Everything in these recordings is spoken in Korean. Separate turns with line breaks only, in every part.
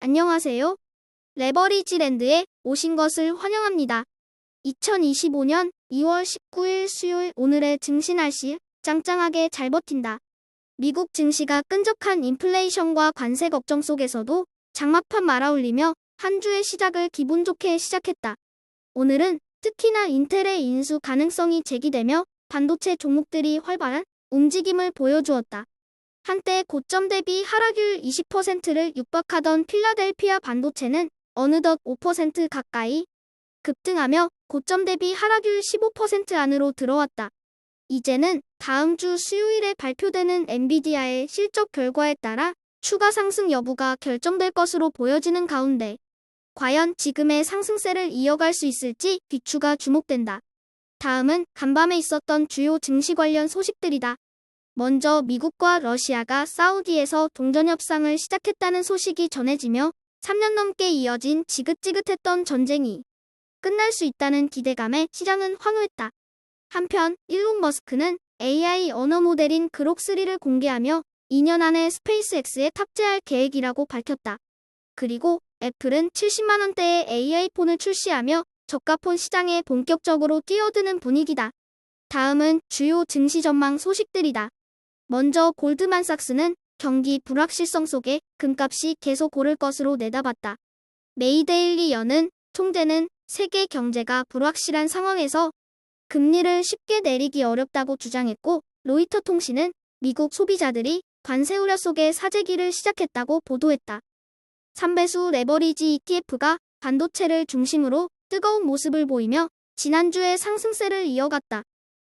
안녕하세요. 레버리지랜드에 오신 것을 환영합니다. 2025년 2월 19일 수요일 오늘의 증시 날씨 짱짱하게 잘 버틴다. 미국 증시가 끈적한 인플레이션과 관세 걱정 속에서도 장막판 말아올리며 한 주의 시작을 기분 좋게 시작했다. 오늘은 특히나 인텔의 인수 가능성이 제기되며 반도체 종목들이 활발한 움직임을 보여주었다. 한때 고점 대비 하락률 20%를 육박하던 필라델피아 반도체는 어느덧 5% 가까이 급등하며 고점 대비 하락률 15% 안으로 들어왔다. 이제는 다음 주 수요일에 발표되는 엔비디아의 실적 결과에 따라 추가 상승 여부가 결정될 것으로 보여지는 가운데 과연 지금의 상승세를 이어갈 수 있을지 귀추가 주목된다. 다음은 간밤에 있었던 주요 증시 관련 소식들이다. 먼저 미국과 러시아가 사우디에서 동전 협상을 시작했다는 소식이 전해지며 3년 넘게 이어진 지긋지긋했던 전쟁이 끝날 수 있다는 기대감에 시장은 환호했다. 한편 일론 머스크는 AI 언어 모델인 그록3를 공개하며 2년 안에 스페이스X에 탑재할 계획이라고 밝혔다. 그리고 애플은 70만 원대의 AI폰을 출시하며 저가폰 시장에 본격적으로 뛰어드는 분위기다. 다음은 주요 증시 전망 소식들이다. 먼저 골드만삭스는 경기 불확실성 속에 금값이 계속 오를 것으로 내다봤다. 메이데일리 연은 총재는 세계 경제가 불확실한 상황에서 금리를 쉽게 내리기 어렵다고 주장했고 로이터 통신은 미국 소비자들이 관세 우려 속에 사재기를 시작했다고 보도했다. 3배수 레버리지 ETF가 반도체를 중심으로 뜨거운 모습을 보이며 지난주에 상승세를 이어갔다.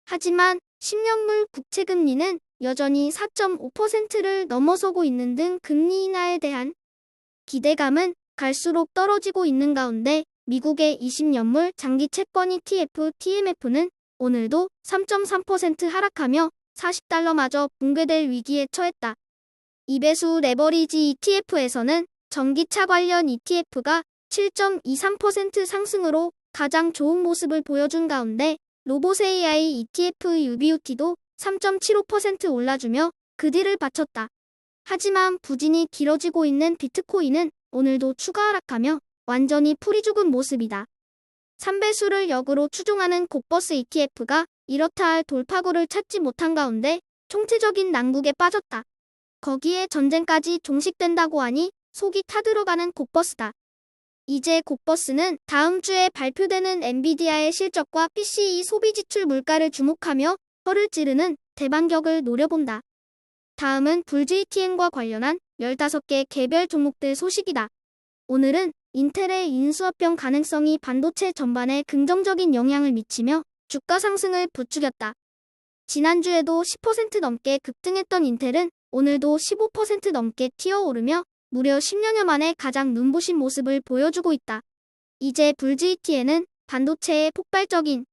하지만 10년물 국채금리는 여전히 4.5%를 넘어서고 있는 등 금리 인하에 대한 기대감은 갈수록 떨어지고 있는 가운데 미국의 20년물 장기 채권 ETF TMF는 오늘도 3.3% 하락하며 40달러마저 붕괴될 위기에 처했다. 2배수 레버리지 ETF에서는 전기차 관련 ETF가 7.23% 상승으로 가장 좋은 모습을 보여준 가운데 로봇 AI ETF UBUT도 3.75% 올라주며 그 뒤를 바쳤다. 하지만 부진이 길어지고 있는 비트코인은 오늘도 추가 하락하며 완전히 풀이 죽은 모습이다. 3배수를 역으로 추종하는 곡버스 ETF가 이렇다 할 돌파구를 찾지 못한 가운데 총체적인 난국에 빠졌다. 거기에 전쟁까지 종식된다고 하니 속이 타들어가는 곡버스다. 이제 곡버스는 다음 주에 발표되는 엔비디아의 실적과 PCE 소비 지출 물가를 주목하며 혀를 찌르는 대반격을 노려본다. 다음은 불GTN과 관련한 15개 개별 종목들 소식이다. 오늘은 인텔의 인수합병 가능성이 반도체 전반에 긍정적인 영향을 미치며 주가 상승을 부추겼다. 지난주에도 10% 넘게 급등했던 인텔은 오늘도 15% 넘게 튀어오르며 무려 10년여 만에 가장 눈부신 모습을 보여주고 있다. 이제 불GTN은 반도체의 폭발적인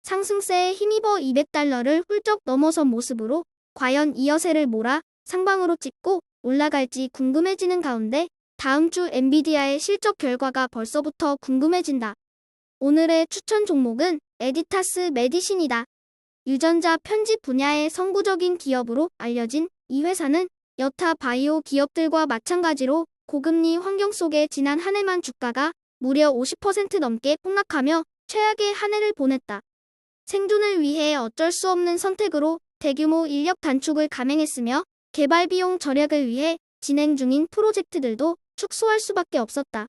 상승세에 힘입어 200달러를 훌쩍 넘어선 모습으로 과연 이 여세를 몰아 상방으로 찍고 올라갈지 궁금해지는 가운데 다음 주 엔비디아의 실적 결과가 벌써부터 궁금해진다. 오늘의 추천 종목은 에디타스 메디신이다. 유전자 편집 분야의 선구적인 기업으로 알려진 이 회사는 여타 바이오 기업들과 마찬가지로 고금리 환경 속에 지난 한 해만 주가가 무려 50% 넘게 폭락하며 최악의 한 해를 보냈다. 생존을 위해 어쩔 수 없는 선택으로 대규모 인력 단축을 감행했으며 개발 비용 절약을 위해 진행 중인 프로젝트들도 축소할 수밖에 없었다.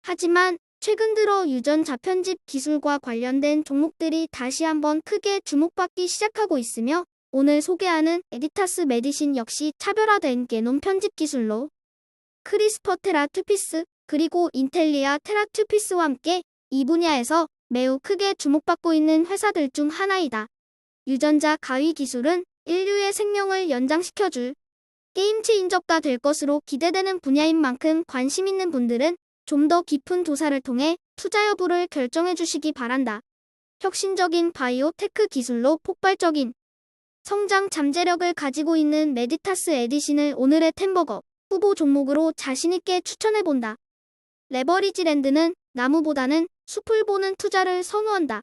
하지만 최근 들어 유전자 편집 기술과 관련된 종목들이 다시 한번 크게 주목받기 시작하고 있으며 오늘 소개하는 에디타스 메디신 역시 차별화된 게놈 편집 기술로 크리스퍼 테라투피스 그리고 인텔리아 테라투피스와 함께 이 분야에서 매우 크게 주목받고 있는 회사들 중 하나이다. 유전자 가위 기술은 인류의 생명을 연장시켜줄 게임 체인저가 될 것으로 기대되는 분야인 만큼 관심 있는 분들은 좀 더 깊은 조사를 통해 투자 여부를 결정해 주시기 바란다. 혁신적인 바이오 테크 기술로 폭발적인 성장 잠재력을 가지고 있는 메디타스 에디신을 오늘의 템버거 후보 종목으로 자신있게 추천해본다. 레버리지랜드는 나무보다는 숲을 보는 투자를 선호한다.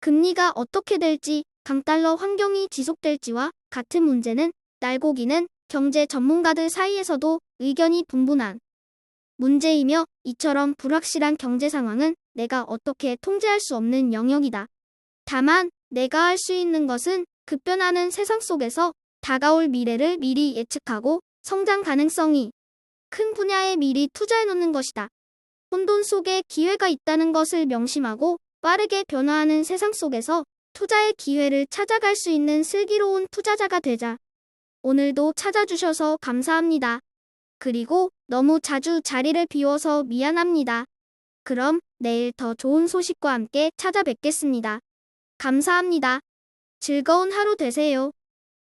금리가 어떻게 될지, 강달러 환경이 지속될지와 같은 문제는 날고기는 경제 전문가들 사이에서도 의견이 분분한 문제이며 이처럼 불확실한 경제 상황은 내가 어떻게 통제할 수 없는 영역이다. 다만 내가 할 수 있는 것은 급변하는 세상 속에서 다가올 미래를 미리 예측하고 성장 가능성이 큰 분야에 미리 투자해 놓는 것이다. 혼돈 속에 기회가 있다는 것을 명심하고 빠르게 변화하는 세상 속에서 투자의 기회를 찾아갈 수 있는 슬기로운 투자자가 되자. 오늘도 찾아주셔서 감사합니다. 그리고 너무 자주 자리를 비워서 미안합니다. 그럼 내일 더 좋은 소식과 함께 찾아뵙겠습니다. 감사합니다. 즐거운 하루 되세요.